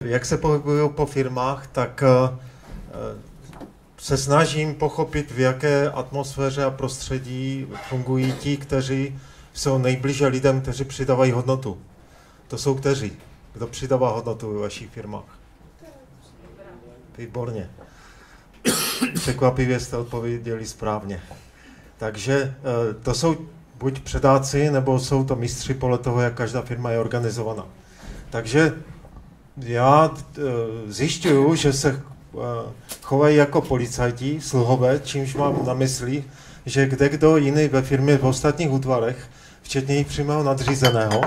Jak se pohybuju po firmách, tak se snažím pochopit, v jaké atmosféře a prostředí fungují ti, kteří jsou nejblíže lidem, kteří přidávají hodnotu. To jsou kteří? Kdo přidává hodnotu ve vašich firmách? Výborně. Překvapivě jste odpověděli správně. Takže to jsou buď předáci, nebo jsou to mistři podle toho, jak každá firma je organizovaná. Takže já zjišťuju, že se chovají jako policajti, sluhové, čímž mám na mysli, že kdo jiný ve firmě v ostatních útvarech, včetně jejich přímého nadřízeného,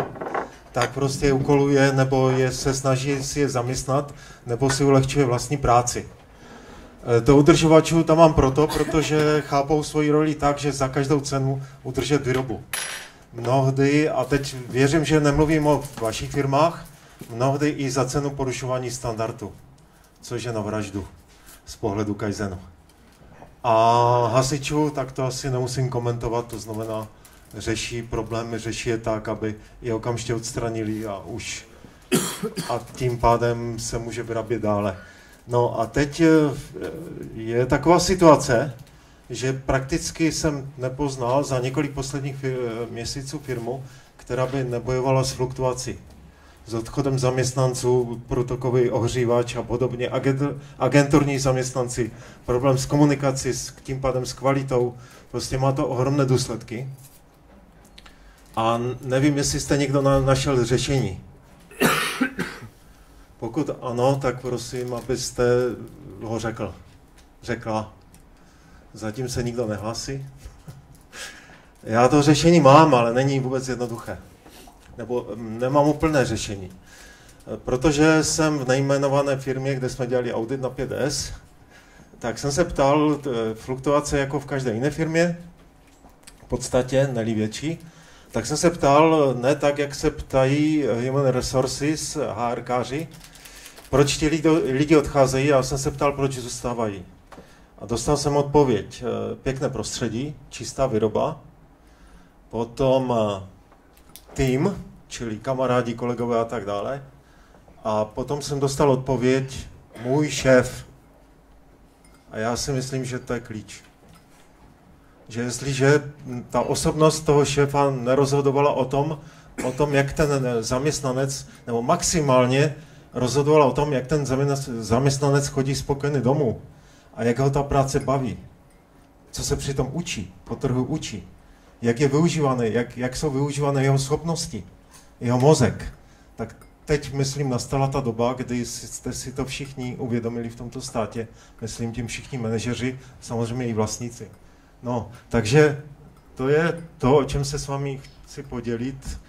tak prostě je úkoluje, nebo se snaží si je zaměstnat, nebo si ulehčuje vlastní práci. Do udržovačů tam mám protože chápou svoji roli tak, že za každou cenu udržet výrobu. Mnohdy, a teď věřím, že nemluvím o vašich firmách, mnohdy i za cenu porušování standardu, což je na vraždu z pohledu Kaizenu. A hasičů, tak to asi nemusím komentovat, to znamená, řeší problémy, řeší je tak, aby je okamžitě odstranili a tím pádem se může vyrábět dále. No a teď je taková situace, že prakticky jsem nepoznal za několik posledních měsíců firmu, která by nebojovala s fluktuací. S odchodem zaměstnanců, protokový ohřívač a podobně, agenturní zaměstnanci, problém s komunikací, tím pádem s kvalitou, prostě má to ohromné důsledky. A nevím, jestli jste někdo našel řešení. Pokud ano, tak prosím, abyste ho řekla. Zatím se nikdo nehlásí. Já to řešení mám, ale není vůbec jednoduché. Nebo nemám úplné řešení. Protože jsem v nejmenované firmě, kde jsme dělali audit na 5S, tak jsem se ptal, fluktuace jako v každé jiné firmě, v podstatě, ne-li větší, tak jsem se ptal, ne tak, jak se ptají Human Resources, HRkáři, proč ti lidi odcházejí, já jsem se ptal, proč zůstávají. A dostal jsem odpověď, pěkné prostředí, čistá výroba, potom tým, čili kamarádi, kolegové a tak dále. A potom jsem dostal odpověď, můj šéf. A já si myslím, že to je klíč. Že jestliže ta osobnost toho šéfa nerozhodovala o tom, jak ten zaměstnanec, nebo maximálně rozhodovala o tom, jak ten zaměstnanec chodí spokojený domů a jak ho ta práce baví, co se přitom učí, po trhu učí, jak je využívaný, jak jsou využívané jeho schopnosti, jeho mozek. Tak teď, myslím, nastala ta doba, kdy jste si to všichni uvědomili v tomto státě, myslím tím všichni manažeři, samozřejmě i vlastníci. No, takže to je to, o čem se s vámi chci podělit,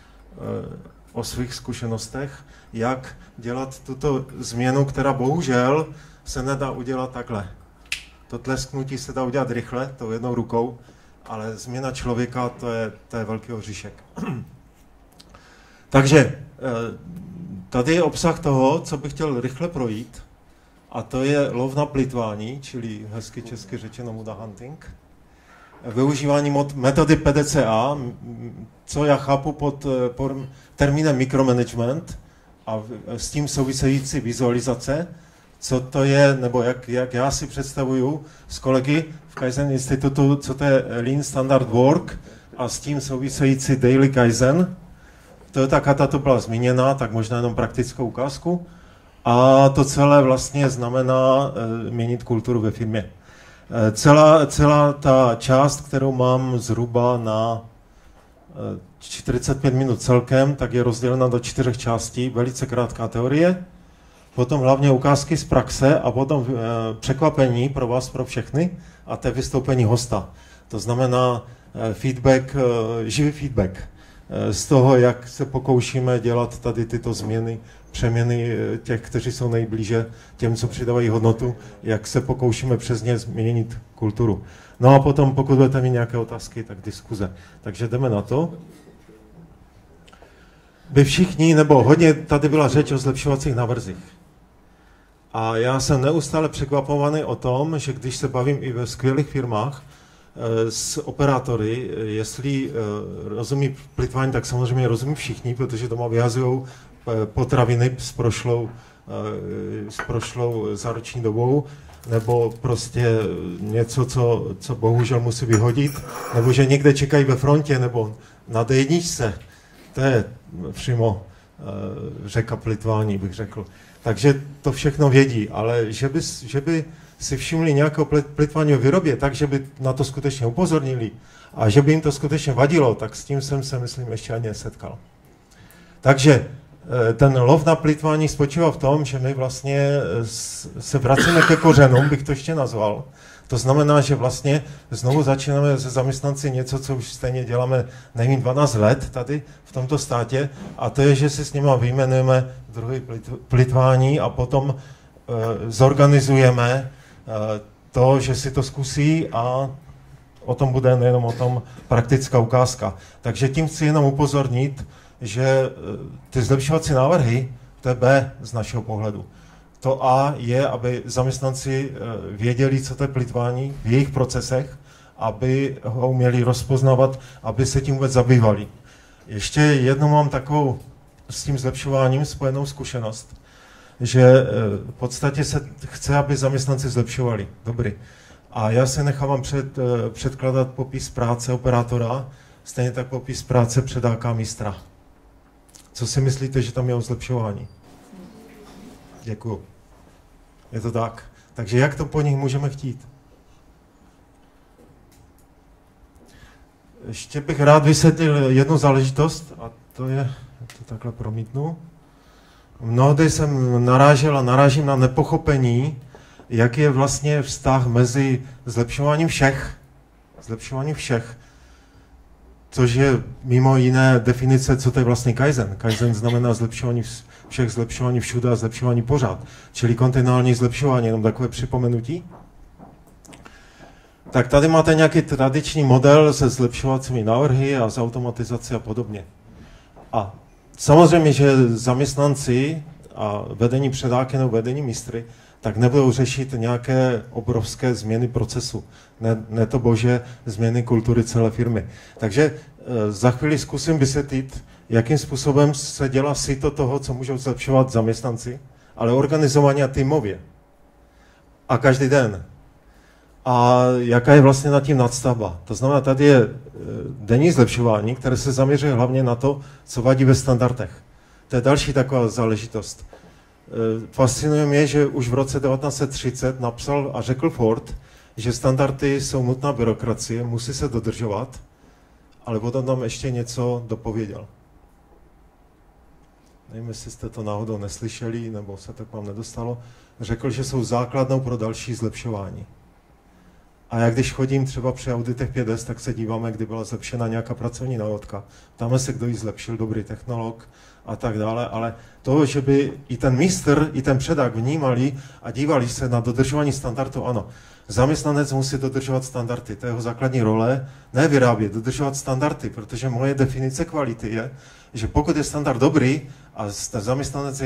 o svých zkušenostech, jak dělat tuto změnu, která bohužel se nedá udělat takhle. To tlesknutí se dá udělat rychle, to jednou rukou, ale změna člověka, to je velký oříšek. Takže tady je obsah toho, co bych chtěl rychle projít, a to je lov na plýtvání, čili hezky česky řečeno muda hunting. Využívání metody PDCA, co já chápu pod termínem micromanagement a s tím související vizualizace, co to je, nebo jak já si představuju s kolegy v Kaizen Institutu, co to je Lean Standard Work a s tím související Daily Kaizen. To je ta kata, to byla zmíněna, tak možná jenom praktickou ukázku. A to celé vlastně znamená měnit kulturu ve firmě. Celá ta část, kterou mám zhruba na 45 minut celkem, tak je rozdělena do 4 částí. Velice krátká teorie, potom hlavně ukázky z praxe a potom překvapení pro vás, pro všechny, a to je vystoupení hosta. To znamená feedback, živý feedback z toho, jak se pokoušíme dělat tady tyto změny, přeměny těch, kteří jsou nejblíže těm, co přidávají hodnotu, jak se pokoušíme přes ně změnit kulturu. No a potom, pokud budete mít nějaké otázky, tak diskuze. Takže jdeme na to. Vy všichni, nebo hodně tady byla řeč o zlepšovacích návrzích. A já jsem neustále překvapovaný o tom, že když se bavím i ve skvělých firmách s operátory, jestli rozumí plýtvání, tak samozřejmě rozumí všichni, protože doma vyhazují potraviny s prošlou s prošlou záruční dobou, nebo prostě něco, co bohužel musí vyhodit, nebo že někde čekají ve frontě, nebo na D1, to je přímo řeka plitvání, bych řekl. Takže to všechno vědí, ale že by si všimli nějakého plitvání o výrobě, tak, že by na to skutečně upozornili a že by jim to skutečně vadilo, tak s tím jsem se, myslím, ještě ani nesetkal. Takže ten lov na plitvání spočívá v tom, že my vlastně se vracíme ke kořenům, bych to ještě nazval. To znamená, že vlastně znovu začínáme se zaměstnanci něco, co už stejně děláme, nevím, 12 let tady v tomto státě, a to je, že si s nimi vyjmenujeme druhy plitvání a potom zorganizujeme to, že si to zkusí a o tom bude nejenom o tom praktická ukázka. Takže tím chci jenom upozornit, že ty zlepšovací návrhy, to je B z našeho pohledu. To A je, aby zaměstnanci věděli, co to je plitvání v jejich procesech, aby ho uměli rozpoznávat, aby se tím vůbec zabývali. Ještě jednou mám takovou s tím zlepšováním spojenou zkušenost, že v podstatě se chce, aby zaměstnanci zlepšovali. Dobrý. A já se nechávám předkládat popis práce operátora, stejně tak popis práce předáka mistra. Co si myslíte, že tam je o zlepšování? Děkuju. Je to tak. Takže jak to po nich můžeme chtít? Ještě bych rád vysvětlil jednu záležitost, a to je, to takhle promítnu. Mnohdy jsem narážel a narážím na nepochopení, jak je vlastně vztah mezi zlepšováním všech, což je mimo jiné definice, co to je vlastně Kaizen. Kaizen znamená zlepšování všech, zlepšování všude a zlepšování pořád, čili kontinuální zlepšování, jenom takové připomenutí. Tak tady máte nějaký tradiční model se zlepšovacími návrhy a s automatizací a podobně. A samozřejmě, že zaměstnanci a vedení předáky nebo vedení mistry tak nebudou řešit nějaké obrovské změny procesu. Ne to bože, změny kultury celé firmy. Takže za chvíli zkusím vysvětlit, jakým způsobem se dělá síto toho, co můžou zlepšovat zaměstnanci, ale organizovaně a týmově. A každý den. A jaká je vlastně nad tím nadstavba. To znamená, tady je denní zlepšování, které se zaměřuje hlavně na to, co vadí ve standardech. To je další taková záležitost. Fascinuje mě, že už v roce 1930 napsal a řekl Ford, že standardy jsou nutná byrokracie, musí se dodržovat, ale potom tam ještě něco dopověděl. Nevím, jestli jste to náhodou neslyšeli, nebo se to k vám nedostalo. Řekl, že jsou základnou pro další zlepšování. A já když chodím třeba při auditech 5S, tak se díváme, kdy byla zlepšena nějaká pracovní náhodka. Ptáme se, kdo ji zlepšil, dobrý technolog a tak dále, ale to, že by i ten mistr, i ten předák vnímali a dívali se na dodržování standardů, ano. Zaměstnanec musí dodržovat standardy, to je jeho základní role, ne vyrábět, dodržovat standardy, protože moje definice kvality je, že pokud je standard dobrý a zaměstnanec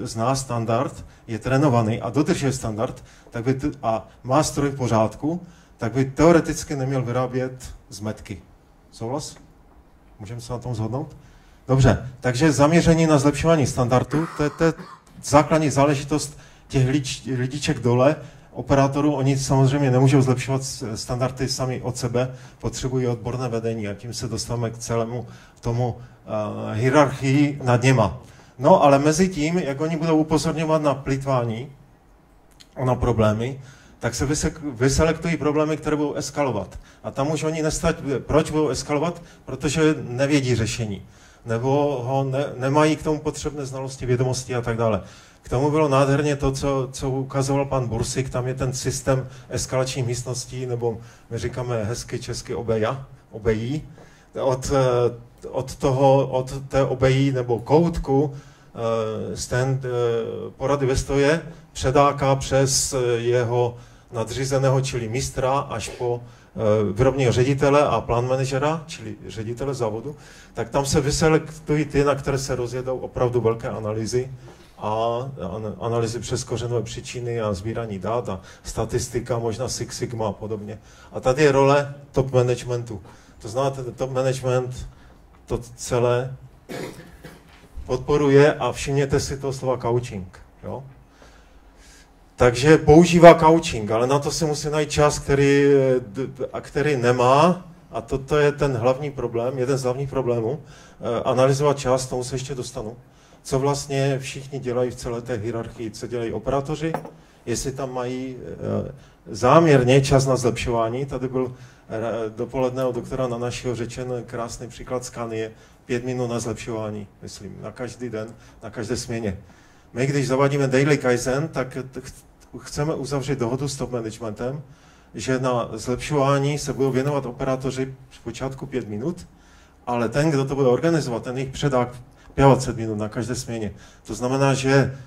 zná standard, je trénovaný a dodržuje standard, tak by a má stroj v pořádku, tak by teoreticky neměl vyrábět zmetky. Souhlas? Můžeme se na tom shodnout? Dobře, takže zaměření na zlepšování standardů, to je základní záležitost těch lidiček dole, operátorů, oni samozřejmě nemůžou zlepšovat standardy sami od sebe, potřebují odborné vedení a tím se dostáváme k celému tomu hierarchii nad něma. No, ale mezi tím, jak oni budou upozorňovat na plýtvání a na problémy, tak se vyselektují problémy, které budou eskalovat. A tam už oni proč budou eskalovat? Protože nevědí řešení. Nebo nemají k tomu potřebné znalosti, vědomosti a tak dále. K tomu bylo nádherně to, co ukazoval pan Bursik, tam je ten systém eskalačních místností, nebo my říkáme hezky česky obejí. Od té obejí nebo koutku stand porady ve stoje předáka přes jeho nadřízeného, čili mistra, až po výrobního ředitele a plán manažera, čili ředitele závodu, tak tam se vyselektují ty, na které se rozjedou opravdu velké analýzy a analýzy přes kořenové příčiny a sbírání dat a statistika, možná Six Sigma a podobně. A tady je role top managementu. To znamená, ten top management to celé podporuje a všimněte si toho slova coaching. Jo? Takže používá coaching, ale na to se musí najít čas, který nemá, a toto je ten hlavní problém, jeden z hlavních problémů, analyzovat čas, tomu se ještě dostanu. Co vlastně všichni dělají v celé té hierarchii, co dělají operátoři, jestli tam mají záměrně čas na zlepšování. Tady byl dopoledne od doktora Nanašího řečen krásný příklad Scanie, 5 minut na zlepšování, myslím, na každý den, na každé směně. My, když zavádíme Daily Kaizen, tak chceme uzavřít dohodu s top managementem, že na zlepšování se budou věnovat operátoři zpočátku 5 minut, ale ten, kdo to bude organizovat, ten jich předá 25 minut na každé směně. To znamená, že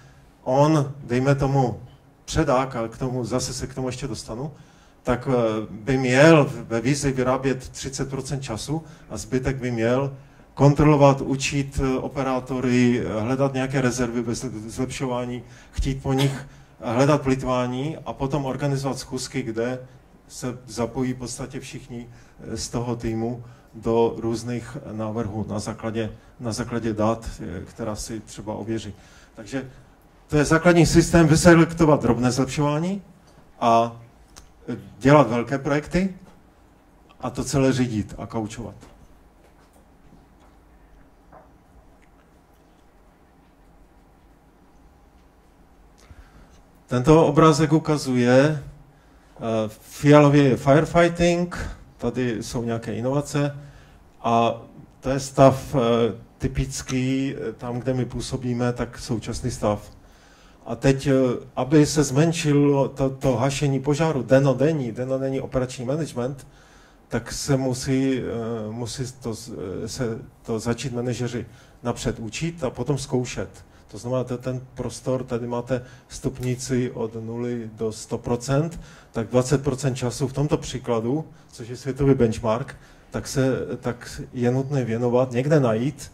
on, dejme tomu předák, a zase se k tomu ještě dostanu, tak by měl ve vizi vyrábět 30% času a zbytek by měl kontrolovat, učit operátory, hledat nějaké rezervy bez zlepšování, chtít po nich hledat plýtvání a potom organizovat schůzky, kde se zapojí v podstatě všichni z toho týmu do různých návrhů na základě dat, která si třeba ověří. Takže to je základní systém, vyselektovat drobné zlepšování a dělat velké projekty a to celé řídit a koučovat. Tento obrázek ukazuje fialově je firefighting, tady jsou nějaké inovace a to je stav typický, tam, kde my působíme, tak současný stav. A teď, aby se zmenšilo to hašení požáru, denodenní operační management, tak se musí to začít manažeři napřed učit a potom zkoušet. To znamená, ten prostor, tady máte stupnici od 0 do 100%, tak 20% času v tomto příkladu, což je světový benchmark, tak je nutné věnovat, někde najít,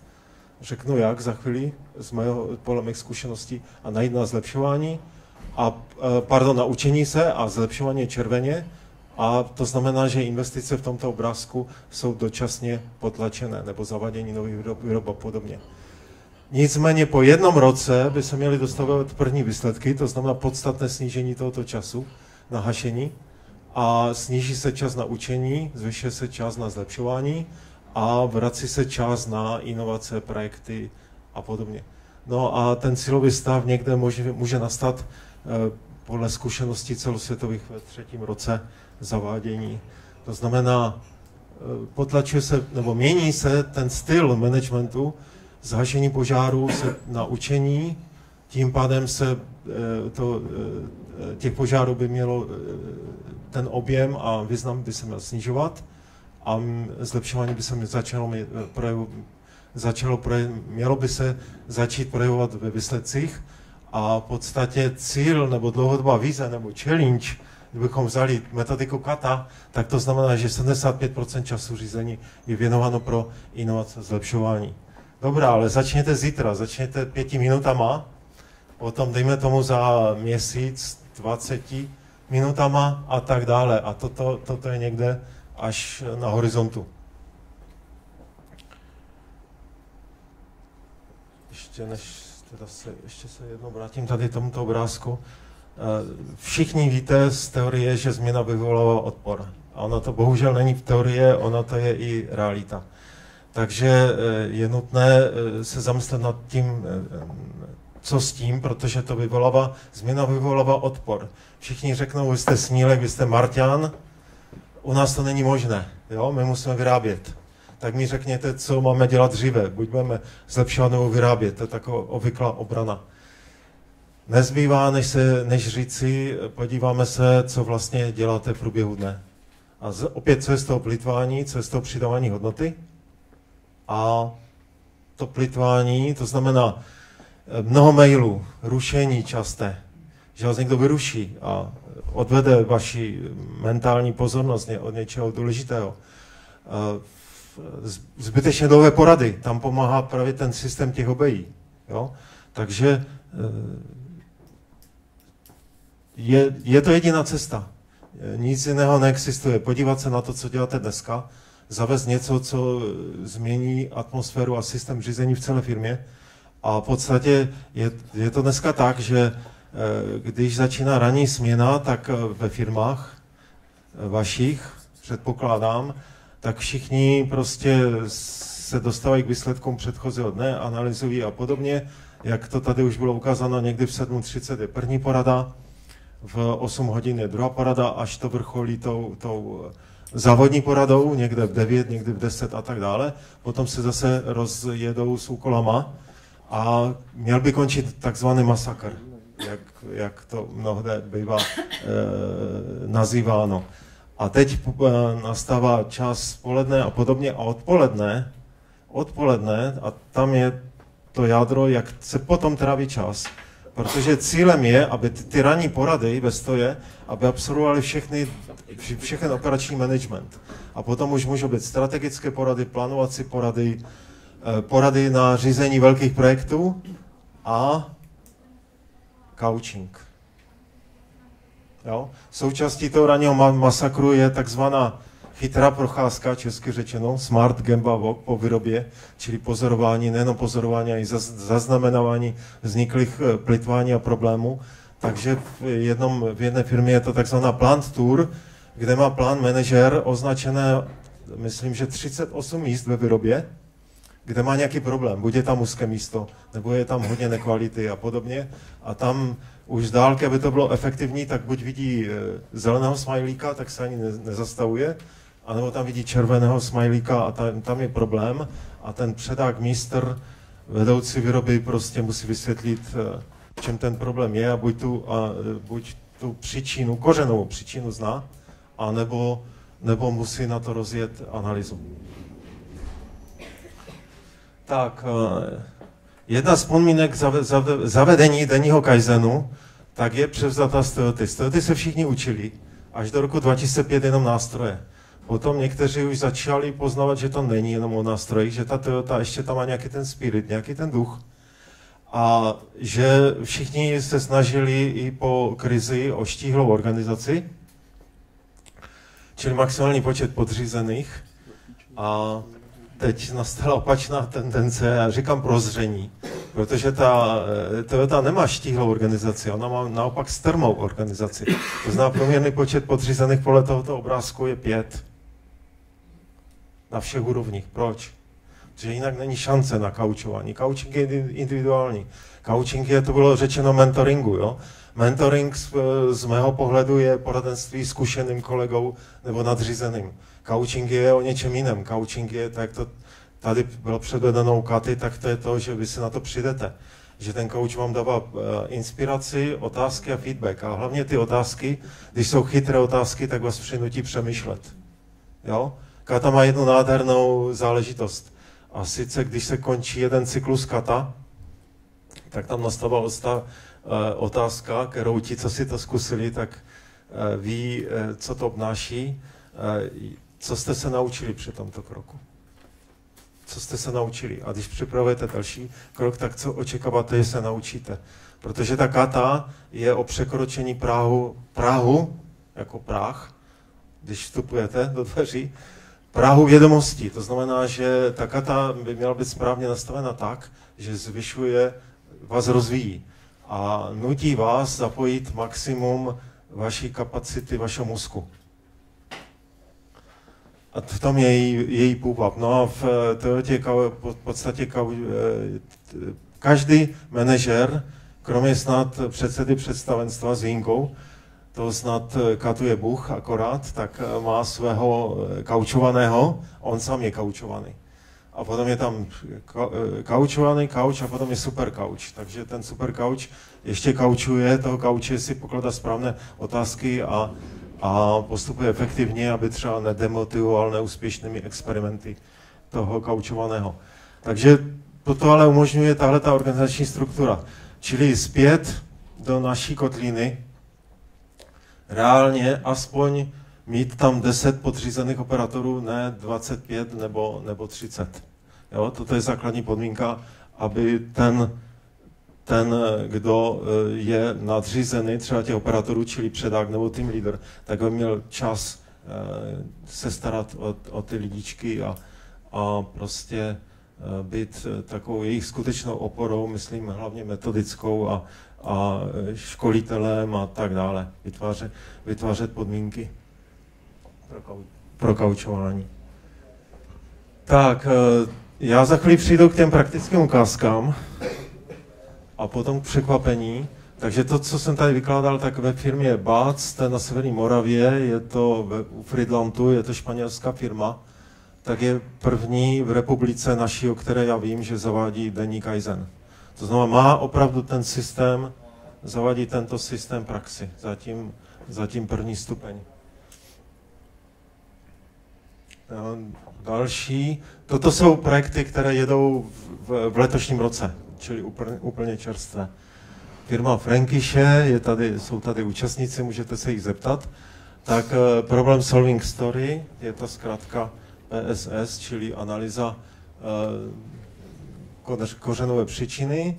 řeknu jak za chvíli, podle mých zkušeností, a najít na zlepšování, na učení se a zlepšování červeně, a to znamená, že investice v tomto obrázku jsou dočasně potlačené, nebo zavádění nových výrob a podobně. Nicméně po jednom roce by se měly dostávat první výsledky, to znamená podstatné snížení tohoto času na hašení a sníží se čas na učení, zvyšuje se čas na zlepšování a vrací se čas na inovace, projekty a podobně. No a ten cílový stav někde může nastat podle zkušeností celosvětových ve 3. roce zavádění. To znamená, potlačuje se, nebo mění se ten styl managementu, zhašení požáru se na učení, tím pádem se těch požárů by mělo ten objem a význam by se měl snižovat a zlepšování by se mělo by se začít projevovat ve výsledcích a v podstatě cíl nebo dlouhodobá vize nebo challenge, kdybychom vzali metodiku Kata, tak to znamená, že 75% času řízení je věnováno pro inovace a zlepšování. Dobrá, ale začněte zítra, začněte 5 minutama, potom dejme tomu za měsíc 20 minutama a tak dále. A toto je někde až na horizontu. Ještě se jednou vrátím tady tomuto obrázku. Všichni víte z teorie, že změna vyvolává odpor. A ono to bohužel není v teorie, ono to je i realita. Takže je nutné se zamyslet nad tím, co s tím, protože to změna vyvolává odpor. Všichni řeknou, vy jste snílek, vy jste Marťan, u nás to není možné, jo? My musíme vyrábět. Tak mi řekněte, co máme dělat dříve, buď budeme zlepšovat nebo vyrábět, to je taková obvyklá obrana. Nezbývá, než říci, podíváme se, co vlastně děláte v průběhu dne. A opět, co je z toho plýtvání, co je z toho přidávání hodnoty. A to plýtvání, to znamená mnoho mailů, rušení časté, že vás někdo vyruší a odvede vaši mentální pozornost od něčeho důležitého. Zbytečně dlouhé porady, tam pomáhá právě ten systém těch obejí. Jo? Takže je to jediná cesta. Nic jiného neexistuje. Podívat se na to, co děláte dneska, zavést něco, co změní atmosféru a systém řízení v celé firmě A v podstatě je to dneska tak, že když začíná ranní směna, tak ve firmách vašich, předpokládám, tak všichni prostě se dostávají k výsledkům předchozího dne, analyzují a podobně. Jak to tady už bylo ukázáno, někdy v 7:30 je první porada, v 8 hodin je druhá porada, až to vrcholí tou závodní poradou, někde v 9, někdy v 10 a tak dále. Potom se zase rozjedou s úkolama a měl by končit takzvaný masakr, jak to mnohde bývá nazýváno. A teď nastává čas poledne a podobně a odpoledne a tam je to jádro, jak se potom tráví čas, protože cílem je, aby ty ranní porady ve stoje, aby absolvovali všechny operační management. A potom už můžou být strategické porady, plánovací porady, porady na řízení velkých projektů a coaching. Jo? Součástí toho ranního masakru je takzvaná chytrá procházka, česky řečeno, smart Gemba walk po výrobě, čili pozorování, nejenom pozorování, ale i zaznamenávání vzniklých plitvání a problémů. Takže v jedné firmě je to takzvaná plant tour, kde má plant manažer označené, myslím, že 38 míst ve výrobě, kde má nějaký problém. Buď je tam úzké místo, nebo je tam hodně nekvality a podobně. A tam už z dálky, aby to bylo efektivní, tak buď vidí zeleného smajlíka, tak se ani nezastavuje, anebo tam vidí červeného smajlíka a tam je problém. A ten předák mistr, vedoucí výroby, prostě musí vysvětlit, v čem ten problém je a buď tu příčinu, kořenovou příčinu zná, nebo musí na to rozjet analýzu. Tak, jedna z podmínek zavedení denního kaizenu, tak je převzata z Toyoty. Z Toyoty se všichni učili, až do roku 2005 jenom nástroje. Potom někteří už začali poznávat, že to není jenom o nástrojích, že ta Toyota ještě tam má nějaký ten spirit, nějaký ten duch. A že všichni se snažili i po krizi o štíhlou organizaci, čili maximální počet podřízených. A teď nastala opačná tendence, já říkám prozření, protože ta Toyota nemá štíhlou organizaci, ona má naopak strmou organizaci. To znamená, průměrný počet podřízených podle tohoto obrázku je 5. Na všech úrovních. Proč? Protože jinak není šance na kaučování. Coaching je individuální. Coaching je, to bylo řečeno, mentoringu. Jo? Mentoring z mého pohledu je poradenství zkušeným kolegou nebo nadřízeným. Coaching je o něčem jiném. Coaching je, tak jak to tady bylo předvedeno u Katy, tak to je to, že vy si na to přijdete. Že ten coach vám dává inspiraci, otázky a feedback. A hlavně ty otázky, když jsou chytré otázky, tak vás přinutí přemýšlet. Jo? Kata má jednu nádhernou záležitost. A sice, když se končí jeden cyklus kata, tak tam nastává otázka, kterou ti, co si to zkusili, tak ví, co to obnáší. Co jste se naučili při tomto kroku? Co jste se naučili? A když připravujete další krok, tak co očekáváte, že se naučíte? Protože ta kata je o překročení Prahu, jako práh, když vstupujete do dveří, Prahu vědomostí. To znamená, že ta kata by měla být správně nastavena tak, že zvyšuje, vás rozvíjí a nutí vás zapojit maximum vaší kapacity, vašeho mozku. A v tom je její půvab. No a v Toyotě v podstatě každý manažer, kromě snad předsedy představenstva s výjimkou, to snad katuje Bůh akorát, tak má svého kaučovaného, on sám je kaučovaný. A potom je tam kaučovaný kauč a potom je super kauč. Takže ten super kauč ještě kaučuje, toho kauče si pokládá správné otázky a postupuje efektivně, aby třeba nedemotivoval neúspěšnými experimenty toho kaučovaného. Takže toto ale umožňuje tahleta organizační struktura. Čili zpět do naší kotliny, reálně aspoň mít tam 10 podřízených operátorů, ne 25 nebo 30. Jo? Toto je základní podmínka, aby ten, kdo je nadřízený, třeba těch operátorů, čili předák nebo team leader, tak by měl čas se starat o ty lidičky a prostě být takovou jejich skutečnou oporou, myslím hlavně metodickou a školitelem a tak dále, vytvářet podmínky pro kaučování. Tak, já za chvíli přijdu k těm praktickým ukázkám a potom k překvapení. Takže to, co jsem tady vykládal, tak ve firmě BAC, to je na severní Moravě, je to u Fridlandu, je to španělská firma, tak je první v republice naší, o které já vím, že zavádí denní Kaizen. To znamená, má opravdu ten systém, zavádí tento systém praxi, zatím první stupeň. Další, toto jsou projekty, které jedou v letošním roce, čili úplně čerstvé. Firma Frankische, jsou tady účastníci, můžete se jich zeptat. Tak Problem Solving Story, je to zkrátka PSS, čili analýza kořenové příčiny.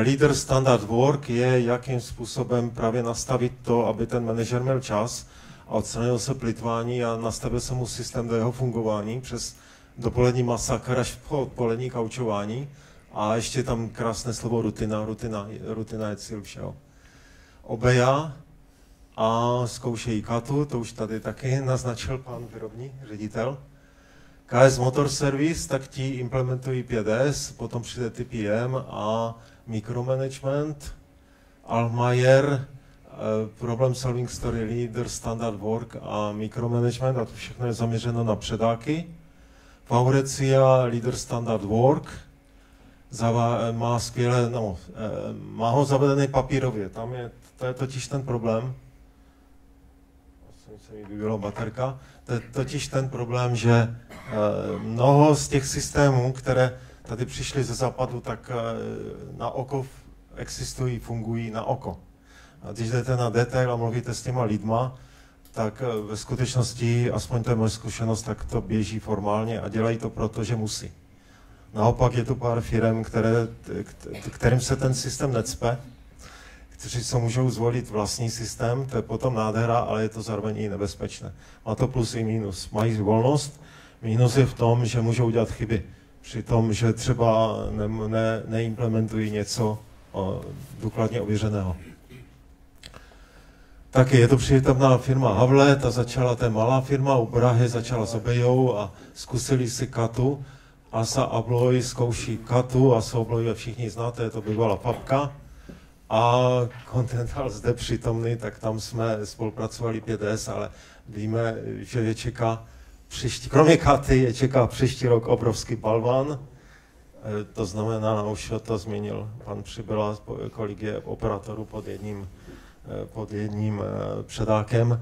Leader Standard Work je, jakým způsobem právě nastavit to, aby ten manažer měl čas a odstranil se plýtvání a nastavil se mu systém do jeho fungování přes dopolední masakr až po odpolední kaučování. A ještě tam krásné slovo rutina. Rutina je cíl všeho. Obeja a zkoušejí katu, to už tady taky naznačil pan výrobní ředitel. KS Motor Service, tak ti implementují 5S, potom přijde TPM a micromanagement. Almayer, Problem Solving Story Leader, Standard Work a micromanagement, a to všechno je zaměřeno na předáky. Faurecia, Leader Standard Work, má skvěle, má ho zavedený papírově, to je totiž ten problém, se mi vybyla baterka, to je totiž ten problém, že mnoho z těch systémů, které tady přišly ze západu, tak na oko existují, fungují na oko. A když jdete na detail a mluvíte s těma lidma, tak ve skutečnosti, aspoň to je moje zkušenost, tak to běží formálně a dělají to proto, že musí. Naopak je tu pár firem, kterým se ten systém necpe, kteří se můžou zvolit vlastní systém, to je potom nádhera, ale je to zároveň i nebezpečné. Má to plus i mínus. Mají volnost, mínus je v tom, že můžou dělat chyby. Při tom, že třeba neimplementují něco důkladně ověřeného. Taky je to přítomná firma Havle, to je malá firma, u Prahy začala s Obejou a zkusili si katu. Assa Abloy zkouší katu, Assa Abloy všichni znáte, je to bývalá papka. A Continental zde přítomný, tak tam jsme spolupracovali 5S, ale víme, že je čeká kromě katy je čeká příští rok obrovský balvan. To znamená, už to změnil pan Přibyla, kolik je operátorů pod jedním předákem.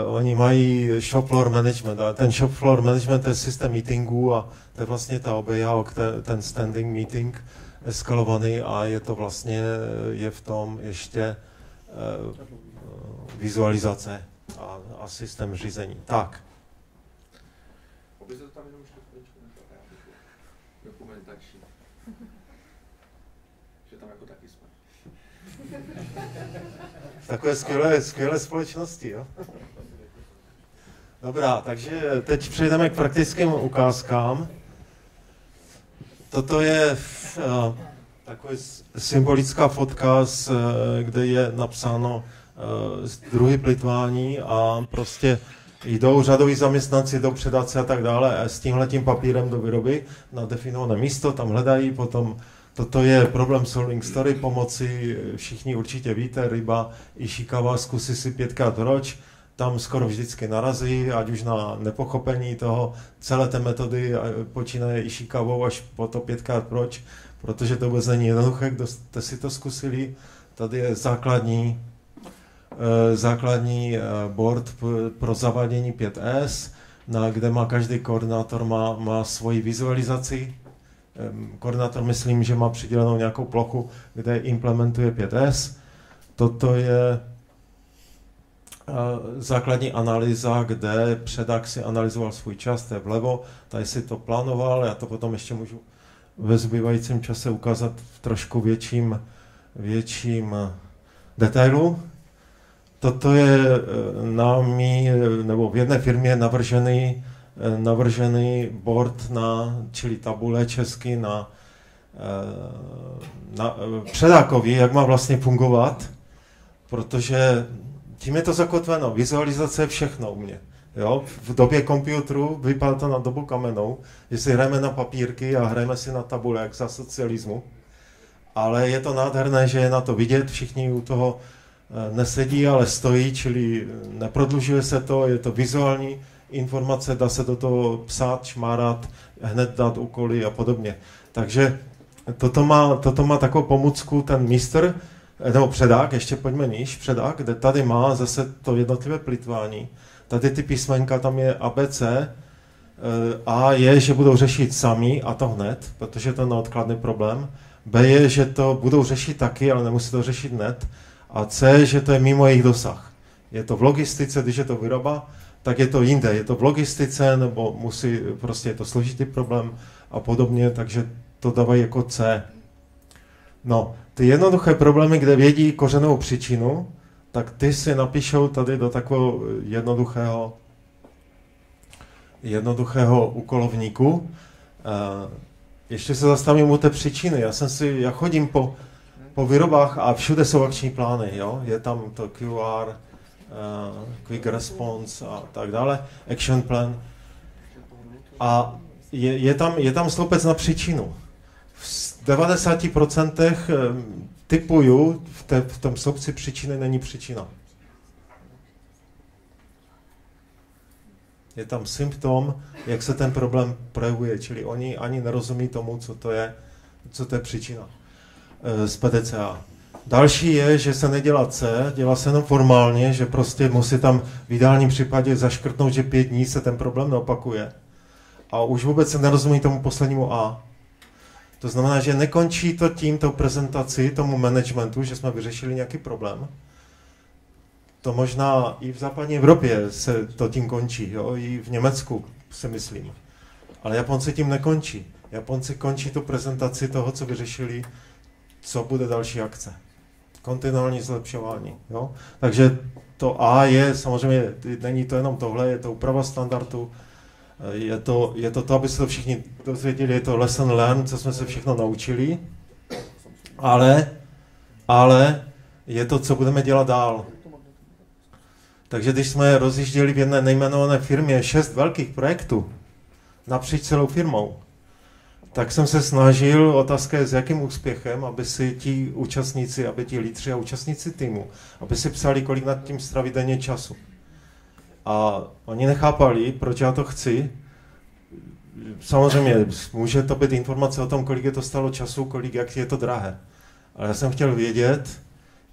Oni mají shop floor management a ten shop floor management je systém meetingů a to je vlastně ta Obeja, ten standing meeting eskalovaný a je to vlastně, je v tom ještě vizualizace a systém řízení. Tak. Tam jenom ještě chvíličku dokumentační. Že tam jako taky jsme. Takové skvělé společnosti, jo? Dobrá, takže teď přejdeme k praktickým ukázkám. Toto je taková symbolická fotka, kde je napsáno druhy plýtvání a prostě jdou řadoví zaměstnanci do předáce a tak dále a s tímhletím papírem do výroby na definované místo, tam hledají, potom toto je Problem Solving Story, pomoci všichni určitě víte, Ryba Ishikawa zkusí si 5krát proč, tam skoro vždycky narazí, ať už na nepochopení toho, celé té metody počínaje Ishikawou až po to 5krát proč, protože to vůbec není jednoduché, kdo jste si to zkusili, tady je základní board pro zavádění 5S, kde má každý koordinátor má svoji vizualizaci. Koordinátor myslím, že má přidělenou nějakou plochu, kde implementuje 5S. Toto je základní analýza, kde předák si analyzoval svůj čas, to je vlevo, tady si to plánoval, já to potom ještě můžu ve zbývajícím čase ukázat v trošku větším detailu. Toto je námi, nebo v jedné firmě navržený navržený board čili tabule česky na předákovi, jak má vlastně fungovat, protože tím je to zakotveno. Vizualizace je všechno u mě. Jo? V době počítačů vypadá to na dobu kamennou, že si hrajeme na papírky a hrajeme si na tabule, jak za socialismu. Ale je to nádherné, že je na to vidět, všichni u toho nesedí, ale stojí, čili neprodlužuje se to, je to vizuální informace, dá se do toho psát, šmárat, hned dát úkoly a podobně. Takže toto má takovou pomůcku ten mistr, nebo předák, ještě pojďme níž, předák, kde tady má zase to jednotlivé plitvání. Tady ty písmenka, tam je ABC, A je, že budou řešit sami, a to hned, protože to je neodkladný problém. B je, že to budou řešit taky, ale nemusí to řešit hned. A C, že to je mimo jejich dosah. Je to v logistice, když je to výroba, tak je to jinde. Je to v logistice, nebo prostě je to složitý problém a podobně, takže to dávají jako C. No, ty jednoduché problémy, kde vědí kořenovou příčinu, tak ty si napíšou tady do takového jednoduchého úkolovníku. Ještě se zastavím u té příčiny. Já chodím po výrobách a všude jsou akční plány. Jo? Je tam to QR, Quick Response a tak dále, Action Plan. A je tam sloupec na příčinu. V 90% typuju, v tom sloupci příčiny není příčina. Je tam symptom, jak se ten problém projevuje, čili oni ani nerozumí tomu, co to je příčina z PDCA. Další je, že se nedělá C, dělá se jenom formálně, že prostě musí tam v ideálním případě zaškrtnout, že 5 dní se ten problém neopakuje. A už vůbec se nerozumí tomu poslednímu A. To znamená, že nekončí to tou prezentací, tomu managementu, že jsme vyřešili nějaký problém. To možná i v západní Evropě se to tím končí, jo? I v Německu si myslím. Ale Japonci tím nekončí. Japonci končí tu prezentaci toho, co vyřešili, co bude další akce. Kontinuální zlepšování. Jo? Takže to A je samozřejmě, není to jenom tohle, je to úprava standardu, je to, aby se to všichni dozvěděli, je to lesson learn, co jsme se všechno naučili, ale je to, co budeme dělat dál. Takže když jsme rozjížděli v jedné nejmenované firmě 6 velkých projektů napříč celou firmou, tak jsem se snažil, otázka je s jakým úspěchem, aby si ti účastníci, aby ti lídři a účastníci týmu, aby si psali, kolik nad tím stráví denně času. A oni nechápali, proč já to chci. Samozřejmě může to být informace o tom, kolik je to stálo času, jak je to drahé. Ale já jsem chtěl vědět,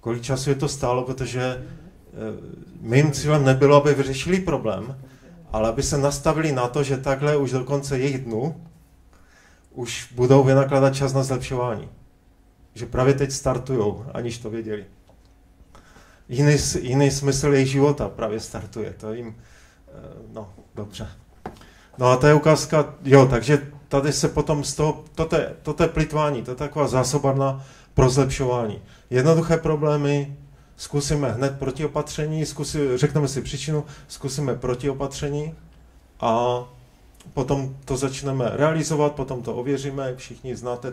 kolik času je to stálo, protože mým cílem nebylo, aby vyřešili problém, ale aby se nastavili na to, že takhle už do konce jejich dnu už budou vynakládat čas na zlepšování. Že právě teď startujou, aniž to věděli. Jiný smysl jejich života právě startuje. To jim, dobře. No a to je ukázka, takže tady se potom z toho, toto je plitvání, to je taková zásobarna pro zlepšování. Jednoduché problémy, zkusíme hned protiopatření, řekneme si příčinu, zkusíme protiopatření a potom to začneme realizovat, potom to ověříme, všichni znáte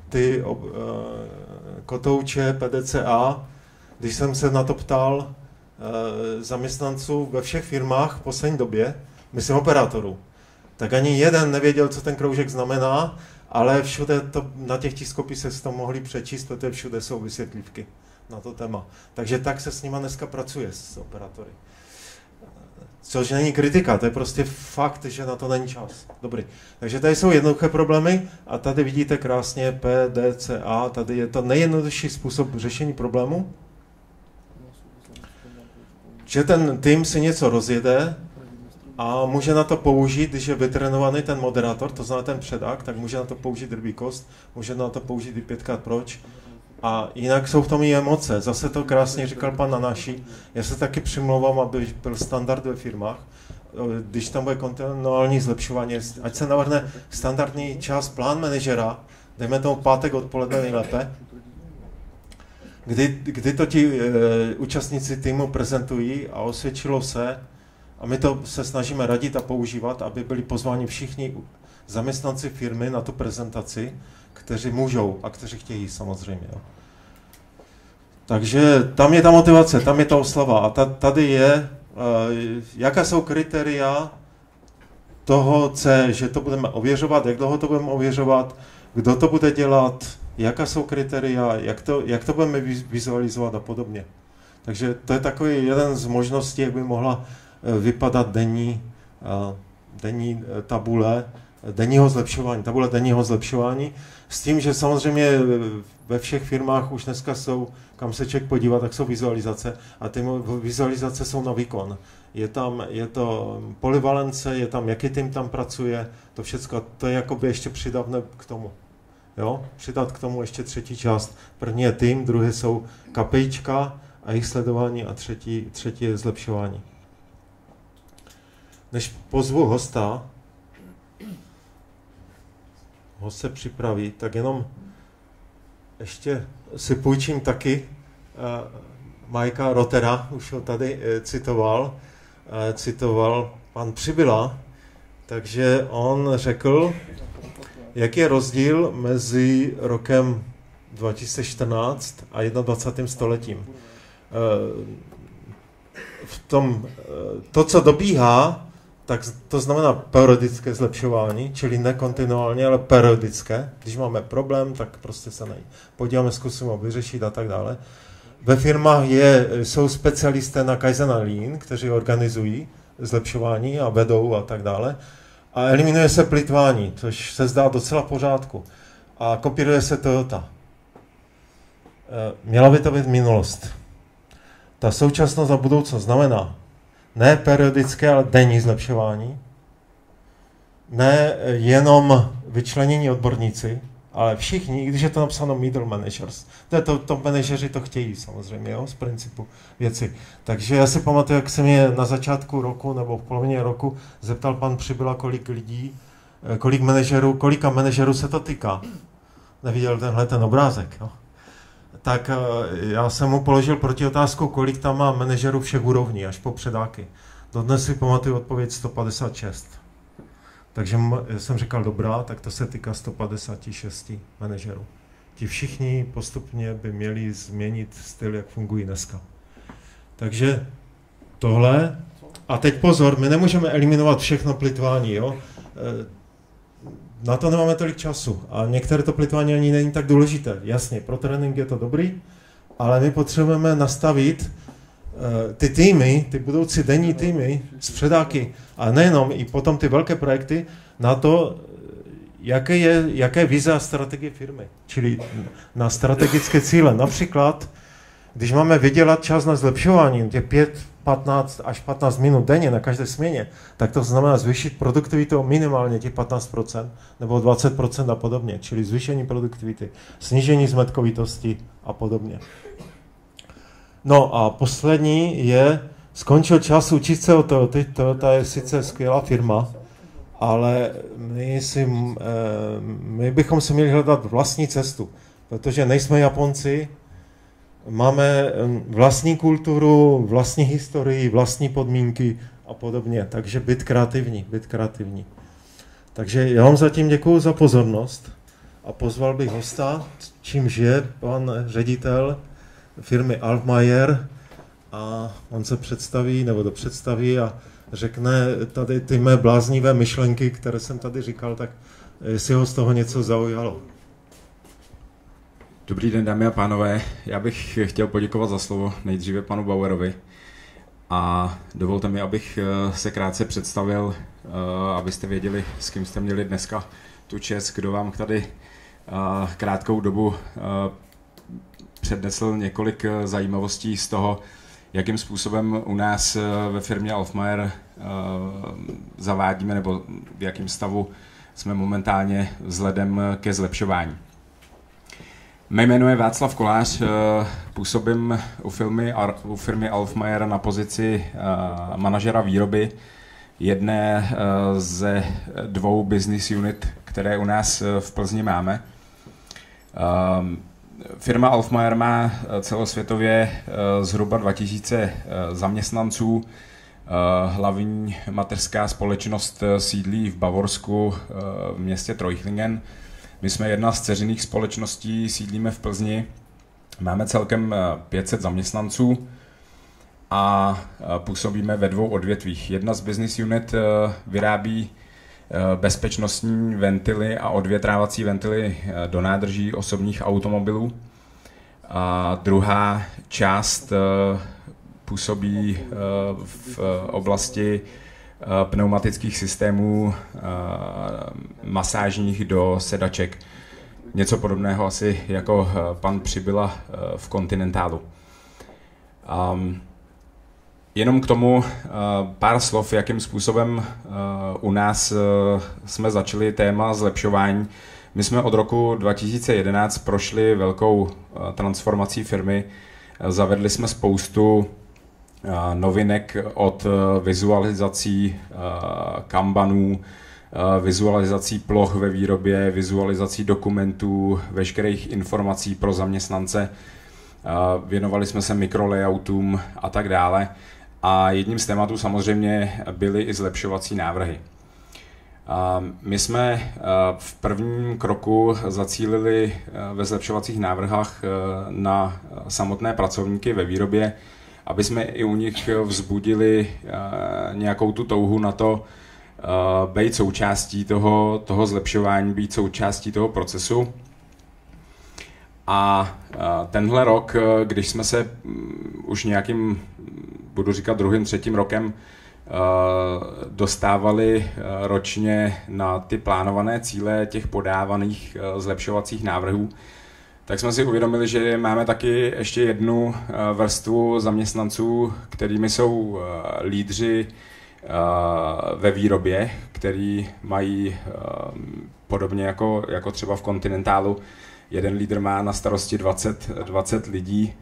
ty kotouče PDCA. Když jsem se na to ptal zaměstnanců ve všech firmách v poslední době, myslím operátorů, tak ani jeden nevěděl, co ten kroužek znamená, ale všude na těch tiskopisech se to mohli přečíst, protože všude jsou vysvětlivky na to téma. Takže tak se s nima dneska pracuje, s operátory. Což není kritika, to je prostě fakt, že na to není čas. Dobrý. Takže tady jsou jednoduché problémy a tady vidíte krásně PDCA, tady je to nejjednodušší způsob řešení problému. Že ten tým si něco rozjede a může na to použít, když je vytrénovaný ten moderátor, to znamená ten předák, tak může na to použít rybí kost, může na to použít i 5x proč. A jinak jsou v tom i emoce. Zase to krásně říkal pan Nanaši. Já se taky přimlouvám, aby byl standard ve firmách. Když tam bude kontinuální zlepšování, ať se navrhne standardní čas plán manažera, dejme tomu pátek odpoledne nejlépe, kdy to ti účastníci týmu prezentují a osvědčilo se, A my to se snažíme radit a používat, aby byli pozváni všichni zaměstnanci firmy na tu prezentaci, kteří můžou a kteří chtějí samozřejmě. Jo. Takže tam je ta motivace, tam je ta oslava. A tady je, jaká jsou kritéria toho C, že to budeme ověřovat, jak dlouho to budeme ověřovat, kdo to bude dělat, jaká jsou kritéria, jak to budeme vizualizovat a podobně. Takže to je takový jeden z možností, jak by mohla vypadat denní tabule denního zlepšování, tabule denního zlepšování, s tím, že samozřejmě ve všech firmách už dneska jsou, kam se člověk podívá, tak jsou vizualizace a ty vizualizace jsou na výkon. Je to polyvalence, je tam, jaký tým tam pracuje, to všechno, to je jakoby ještě přidavné k tomu. Jo? Přidat k tomu ještě třetí část. První je tým, druhý jsou KPIčka a jejich sledování a třetí je zlepšování. Než pozvu host se připraví, tak jenom ještě si půjčím taky Majka Rotera, už ho tady citoval pan Přibyla, takže on řekl, jaký je rozdíl mezi rokem 2014 a 21. stoletím. To, co dobíhá, tak to znamená periodické zlepšování, čili ne kontinuálně, ale periodické. Když máme problém, tak prostě se podíváme, zkusíme ho vyřešit a tak dále. Ve firmách jsou specialisté na Kaizen a Lean, kteří organizují zlepšování a vedou a tak dále. A eliminuje se plýtvání, což se zdá docela v pořádku. A kopíruje se Toyota. Měla by to být minulost. Ta současnost a budoucnost znamená ne periodické, ale denní zlepšování. Ne jenom vyčlenění odborníci, ale všichni, i když je to napsáno middle managers. To manažeři to chtějí samozřejmě, jo, z principu věci. Takže já si pamatuju, jak se mě na začátku roku nebo v polovině roku zeptal pan Přibyla, kolika manažerů se to týká. Neviděl ten obrázek, jo. Tak já jsem mu položil protiotázku, kolik tam má manažerů všech úrovní, až po předáky. Dodnes si pamatuju odpověď 156. Takže jsem říkal, dobrá, tak to se týká 156 manažerů. Ti všichni postupně by měli změnit styl, jak fungují dneska. Takže tohle. A teď pozor, my nemůžeme eliminovat všechno plýtvání, jo? Na to nemáme tolik času a některé to plýtvání ani není tak důležité. Jasně, pro trénink je to dobrý, ale my potřebujeme nastavit ty týmy, ty budoucí denní týmy z předáky a nejenom, i potom ty velké projekty na to, jaké je vize a strategie firmy, čili na strategické cíle. Například, když máme vydělat čas na zlepšování, těch 15 až 15 minut denně na každé směně, tak to znamená zvýšit produktivitu minimálně těch 15% nebo 20% a podobně, čili zvýšení produktivity, snížení zmetkovitosti a podobně. No a poslední je, skončil čas učit se o Toyoty. Toyota je sice skvělá firma, ale my bychom si měli hledat vlastní cestu, protože nejsme Japonci, máme vlastní kulturu, vlastní historii, vlastní podmínky a podobně, takže být kreativní. Takže já vám zatím děkuju za pozornost a pozval bych hosta, čímž je pan ředitel firmy Alfmeier a on se představí a řekne tady ty mé bláznivé myšlenky, které jsem tady říkal, tak jestli ho z toho něco zaujalo. Dobrý den, dámy a pánové. Já bych chtěl poděkovat za slovo nejdříve panu Bauerovi a dovolte mi, abych se krátce představil, abyste věděli, s kým jste měli dneska tu čest, kdo vám tady krátkou dobu přednesl několik zajímavostí z toho, jakým způsobem u nás ve firmě Alfmeier zavádíme nebo v jakém stavu jsme momentálně vzhledem ke zlepšování. Mé jméno je Václav Kolář, působím u firmy Alfmeier na pozici manažera výroby jedné ze dvou business unit, které u nás v Plzni máme. Firma Alfmeier má celosvětově zhruba 2000 zaměstnanců. Hlavní mateřská společnost sídlí v Bavorsku v městě Treuchtlingen. My jsme jedna z dceřiných společností, sídlíme v Plzni. Máme celkem 500 zaměstnanců a působíme ve 2 odvětvích. Jedna z business unit vyrábí bezpečnostní ventily a odvětrávací ventily do nádrží osobních automobilů. A druhá část působí v oblasti pneumatických systémů masážních do sedaček. Něco podobného asi jako pan Přibyla v Continentalu. Jenom k tomu pár slov, jakým způsobem u nás jsme začali téma zlepšování. My jsme od roku 2011 prošli velkou transformací firmy. Zavedli jsme spoustu novinek od vizualizací kanbanů, vizualizací ploch ve výrobě, vizualizací dokumentů, veškerých informací pro zaměstnance. Věnovali jsme se mikrolayoutům a tak dále. A jedním z tématů samozřejmě byly i zlepšovací návrhy. My jsme v prvním kroku zacílili ve zlepšovacích návrhách na samotné pracovníky ve výrobě, aby jsme i u nich vzbudili nějakou tu touhu na to být součástí toho zlepšování, být součástí toho procesu. A tenhle rok, když jsme se už nějakým, budu říkat 2., 3. rokem, dostávali ročně na ty plánované cíle těch podávaných zlepšovacích návrhů, tak jsme si uvědomili, že máme taky ještě jednu vrstvu zaměstnanců, kterými jsou lídři ve výrobě, který mají podobně jako třeba v Continentalu. Jeden lídr má na starosti 20 lidí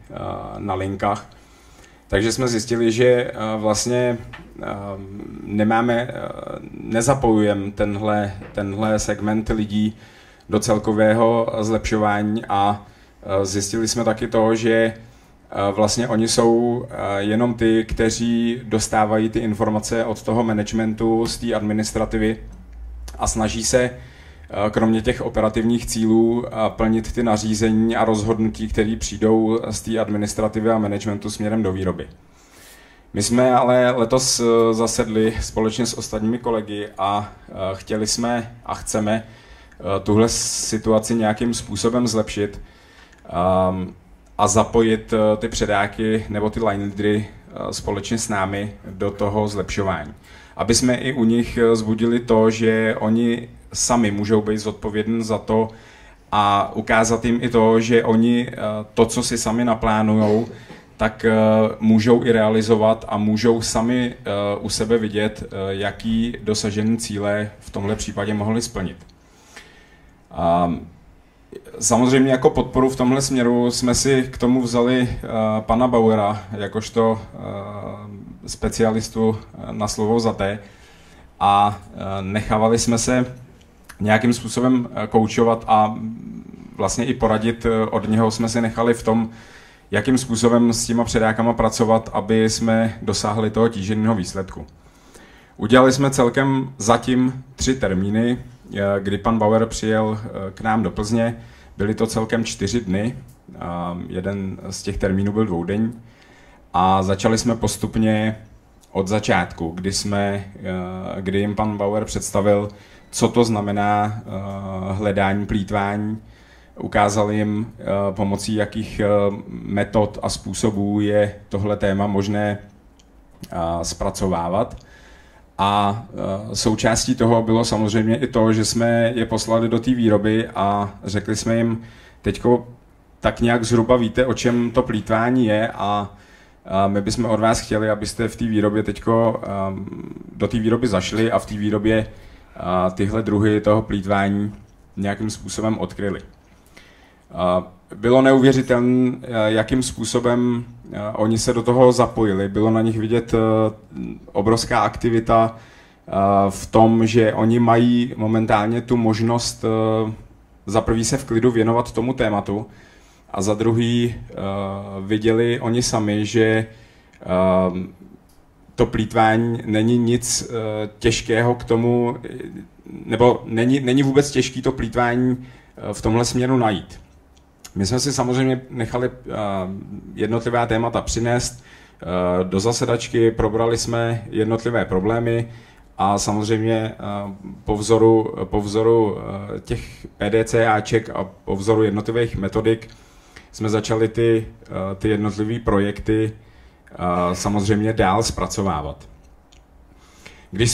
na linkách. Takže jsme zjistili, že vlastně nezapojujeme tenhle segment lidí do celkového zlepšování a zjistili jsme taky to, že vlastně oni jsou jenom ty, kteří dostávají ty informace od toho managementu, z té administrativy a snaží se kromě těch operativních cílů plnit ty nařízení a rozhodnutí, které přijdou z té administrativy a managementu směrem do výroby. My jsme ale letos zasedli společně s ostatními kolegy a chtěli jsme a chceme tuhle situaci nějakým způsobem zlepšit a zapojit ty předáky nebo ty line leadery společně s námi do toho zlepšování. Aby jsme i u nich vzbudili to, že oni sami můžou být zodpovědní za to a ukázat jim i to, že oni to, co si sami naplánujou, tak můžou i realizovat a můžou sami u sebe vidět, jaký dosažený cíle v tomhle případě mohli splnit. Samozřejmě jako podporu v tomhle směru jsme si k tomu vzali pana Bauera, jakožto specialistu na slovo za T, a nechávali jsme se nějakým způsobem koučovat a vlastně i poradit od něho jsme si nechali v tom, jakým způsobem s těma předákama pracovat, aby jsme dosáhli toho tíženého výsledku. Udělali jsme celkem zatím 3 termíny, kdy pan Bauer přijel k nám do Plzně. Byly to celkem 4 dny, jeden z těch termínů byl 2denní a začali jsme postupně od začátku, kdy jim pan Bauer představil, co to znamená hledání plýtvání, ukázal jim pomocí jakých metod a způsobů je tohle téma možné zpracovávat. A součástí toho bylo samozřejmě i to, že jsme je poslali do té výroby a řekli jsme jim, teďko tak nějak zhruba víte, o čem to plýtvání je a my bychom od vás chtěli, abyste v té výrobě teďko do té výroby zašli a v té výrobě tyhle druhy toho plýtvání nějakým způsobem odkryli. Bylo neuvěřitelné, jakým způsobem oni se do toho zapojili. Bylo na nich vidět obrovská aktivita v tom, že oni mají momentálně tu možnost za prvý se v klidu věnovat tomu tématu a za druhý viděli oni sami, že to plýtvání není nic těžkého k tomu, nebo není vůbec těžký to plýtvání v tomhle směru najít. My jsme si samozřejmě nechali jednotlivá témata přinést do zasedačky, probrali jsme jednotlivé problémy a samozřejmě po vzoru těch PDCAček a po vzoru jednotlivých metodik jsme začali ty jednotlivé projekty samozřejmě dál zpracovávat. Když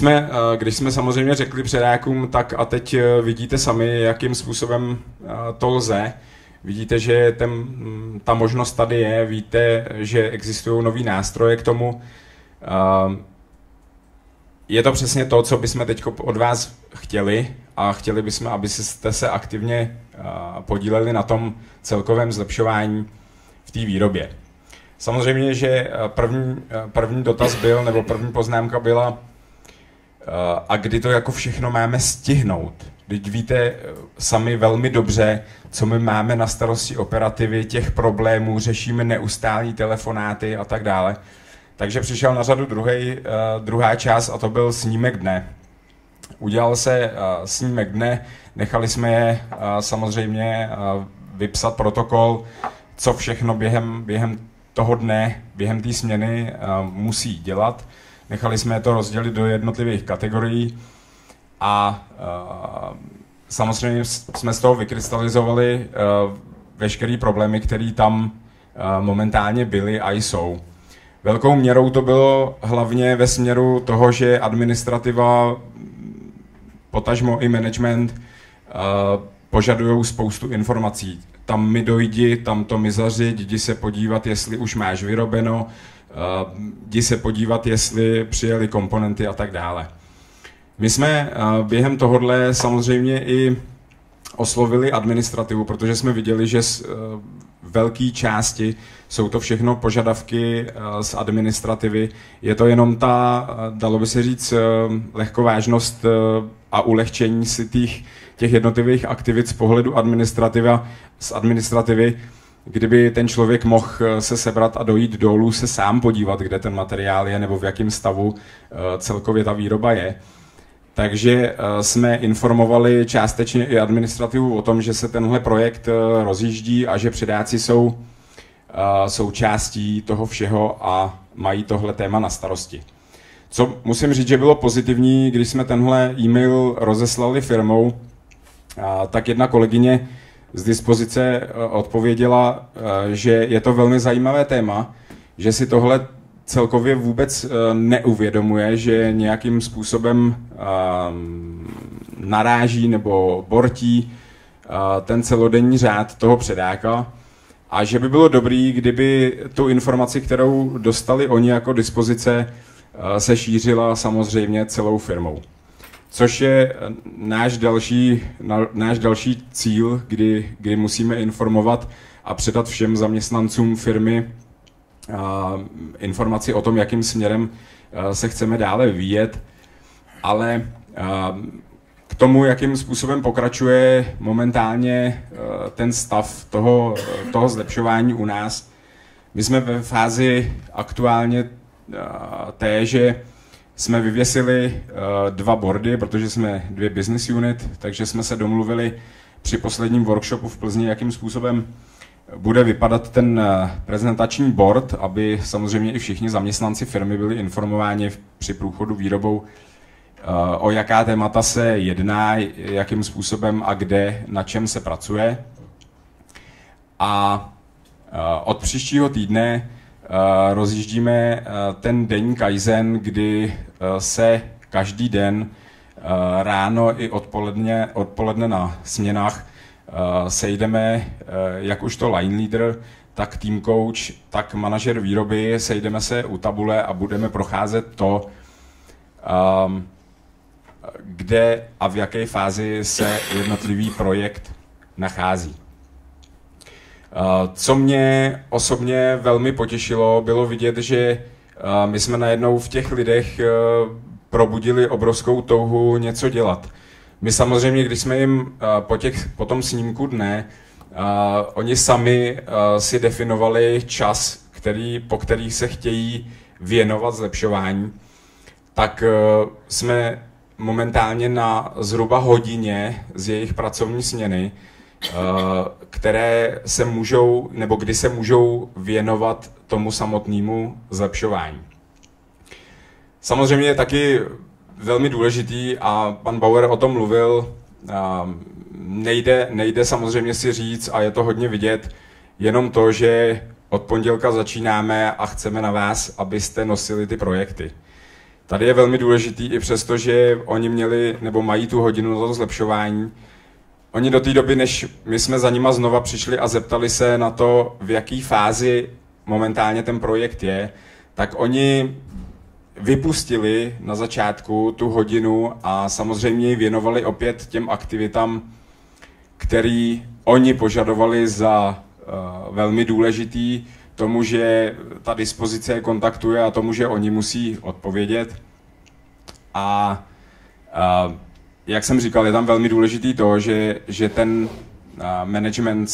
jsme samozřejmě řekli předákům, tak a teď vidíte sami, jakým způsobem to lze, vidíte, že ta možnost tady je, víte, že existují nový nástroje k tomu. Je to přesně to, co bychom teď od vás chtěli a chtěli bychom, abyste se aktivně podíleli na tom celkovém zlepšování v té výrobě. Samozřejmě, že první dotaz byl, nebo první poznámka byla, a kdy to jako všechno máme stihnout. Teď víte sami velmi dobře, co my máme na starosti operativy, těch problémů, řešíme neustálý telefonáty a tak dále. Takže přišel na řadu druhá část a to byl snímek dne. Udělal se snímek dne, nechali jsme je samozřejmě vypsat protokol, co všechno během toho dne, během té směny musí dělat. Nechali jsme to rozdělit do jednotlivých kategorií a samozřejmě jsme z toho vykrystalizovali veškeré problémy, které tam momentálně byly a jsou. Velkou měrou to bylo hlavně ve směru toho, že administrativa, potažmo i management požadují spoustu informací. Tam mi dojdi, tam to mi zařiď, jdi se podívat, jestli už máš vyrobeno, jdi se podívat, jestli přijeli komponenty a tak dále. My jsme během tohohle samozřejmě i oslovili administrativu, protože jsme viděli, že z velké části jsou to všechno požadavky z administrativy. Je to jenom ta, dalo by se říct, lehkovážnost a ulehčení si těch jednotlivých aktivit z pohledu administrativy, kdyby ten člověk mohl se sebrat a dojít dolů, se sám podívat, kde ten materiál je nebo v jakém stavu celkově ta výroba je. Takže jsme informovali částečně i administrativu o tom, že se tenhle projekt rozjíždí a že předáci jsou součástí toho všeho a mají tohle téma na starosti. Co musím říct, že bylo pozitivní, když jsme tenhle e-mail rozeslali firmou, tak jedna kolegyně z dispozice odpověděla, že je to velmi zajímavé téma, že si tohle celkově vůbec neuvědomuje, že nějakým způsobem naráží nebo bortí ten celodenní řád toho předáka a že by bylo dobrý, kdyby tu informaci, kterou dostali oni jako dispozice, se šířila samozřejmě celou firmou. Což je náš další cíl, kdy musíme informovat a předat všem zaměstnancům firmy informaci o tom, jakým směrem se chceme dále vyvíjet, ale k tomu, jakým způsobem pokračuje momentálně ten stav toho zlepšování u nás. My jsme ve fázi aktuálně té, že jsme vyvěsili 2 boardy, protože jsme 2 business unit, takže jsme se domluvili při posledním workshopu v Plzni, jakým způsobem bude vypadat ten prezentační board, aby samozřejmě i všichni zaměstnanci firmy byli informováni při průchodu výrobou, o jaká témata se jedná, jakým způsobem a kde, na čem se pracuje. A od příštího týdne rozjíždíme ten denní kaizen, kdy se každý den ráno i odpoledne na směnách sejdeme, jak už to line leader, tak team coach, tak manažer výroby, sejdeme se u tabule a budeme procházet to, kde a v jaké fázi se jednotlivý projekt nachází. Co mě osobně velmi potěšilo, bylo vidět, že my jsme najednou v těch lidech probudili obrovskou touhu něco dělat. My samozřejmě, když jsme jim po tom snímku dne, oni sami si definovali čas, po kterých se chtějí věnovat zlepšování, tak jsme momentálně na zhruba hodině z jejich pracovní směny, které se můžou, nebo kdy se můžou věnovat tomu samotnému zlepšování. Samozřejmě je taky velmi důležitý, a pan Bauer o tom mluvil, nejde samozřejmě si říct, a je to hodně vidět, jenom to, že od pondělka začínáme a chceme na vás, abyste nosili ty projekty. Tady je velmi důležitý i přesto, že oni měli nebo mají tu hodinu na to zlepšování. Oni do té doby, než my jsme za nima znova přišli a zeptali se na to, v jaký fázi momentálně ten projekt je, tak oni vypustili na začátku tu hodinu a samozřejmě ji věnovali opět těm aktivitám, který oni požadovali za velmi důležitý, tomu, že ta dispozice je kontaktuje a tomu, že oni musí odpovědět. A jak jsem říkal, je tam velmi důležitý to, že ten management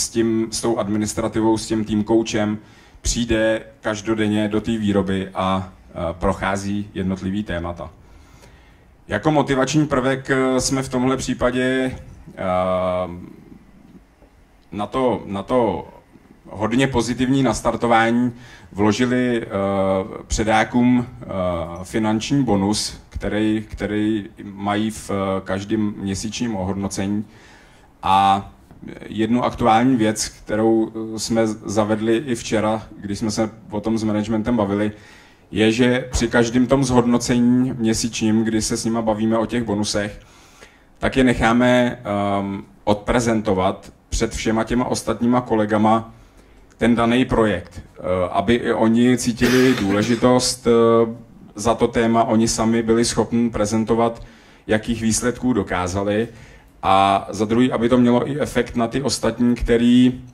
s tou administrativou, s tím team coachem přijde každodenně do té výroby a prochází jednotlivý témata. Jako motivační prvek jsme v tomhle případě na to hodně pozitivní nastartování vložili předákům finanční bonus, který mají v každém měsíčním ohodnocení. A jednu aktuální věc, kterou jsme zavedli i včera, když jsme se o tom s managementem bavili, je, že při každém tom zhodnocení měsíčním, kdy se s nima bavíme o těch bonusech, tak je necháme odprezentovat před všema těma ostatníma kolegama ten daný projekt, aby i oni cítili důležitost za to téma, oni sami byli schopni prezentovat, jakých výsledků dokázali, a za druhý, aby to mělo i efekt na ty ostatní, který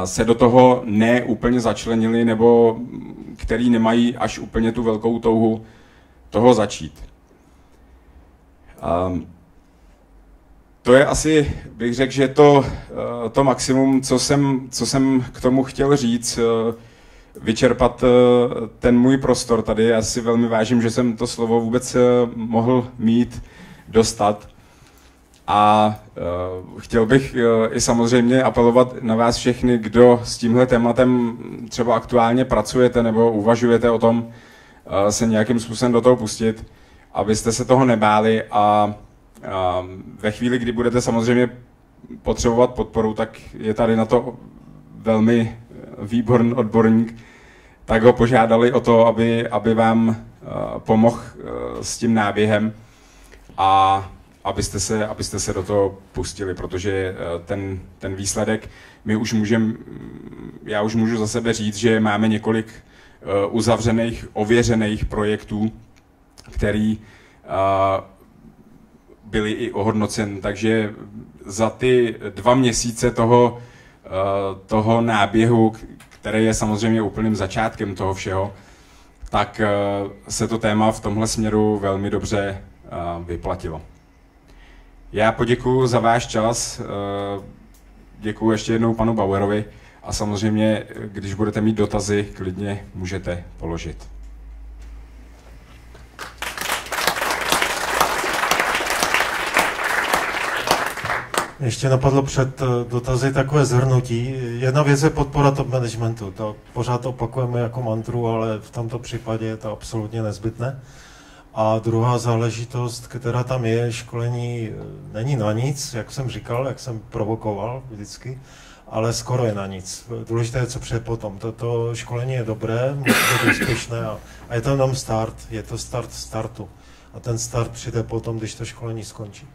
se do toho ne úplně začlenili, nebo který nemají až úplně tu velkou touhu toho začít. To je asi, bych řekl, že to maximum, co jsem k tomu chtěl říct, vyčerpat ten můj prostor tady. Já si velmi vážím, že jsem to slovo vůbec mohl mít, dostat. A chtěl bych i samozřejmě apelovat na vás všechny, kdo s tímhle tématem třeba aktuálně pracujete nebo uvažujete o tom se nějakým způsobem do toho pustit, abyste se toho nebáli, a ve chvíli, kdy budete samozřejmě potřebovat podporu, tak je tady na to velmi výborný odborník, tak ho požádali o to, aby vám pomohl s tím náběhem a abyste se do toho pustili, protože ten výsledek já už můžu za sebe říct, že máme několik uzavřených, ověřených projektů, který byly i ohodnocen, takže za ty 2 měsíce toho náběhu, který je samozřejmě úplným začátkem toho všeho, tak se to téma v tomhle směru velmi dobře vyplatilo. Já poděkuji za váš čas, děkuji ještě jednou panu Bauerovi a samozřejmě, když budete mít dotazy, klidně můžete položit. Ještě napadlo před dotazy takové zhrnutí. Jedna věc je podpora top managementu. To pořád opakujeme jako mantru, ale v tomto případě je to absolutně nezbytné. A druhá záležitost, která tam je, školení není na nic, jak jsem říkal, jak jsem provokoval vždycky, ale skoro je na nic. Důležité je, co přijde potom. Toto školení je dobré, musí být úspěšné a je to jenom start, je to start startu. A ten start přijde potom, když to školení skončí.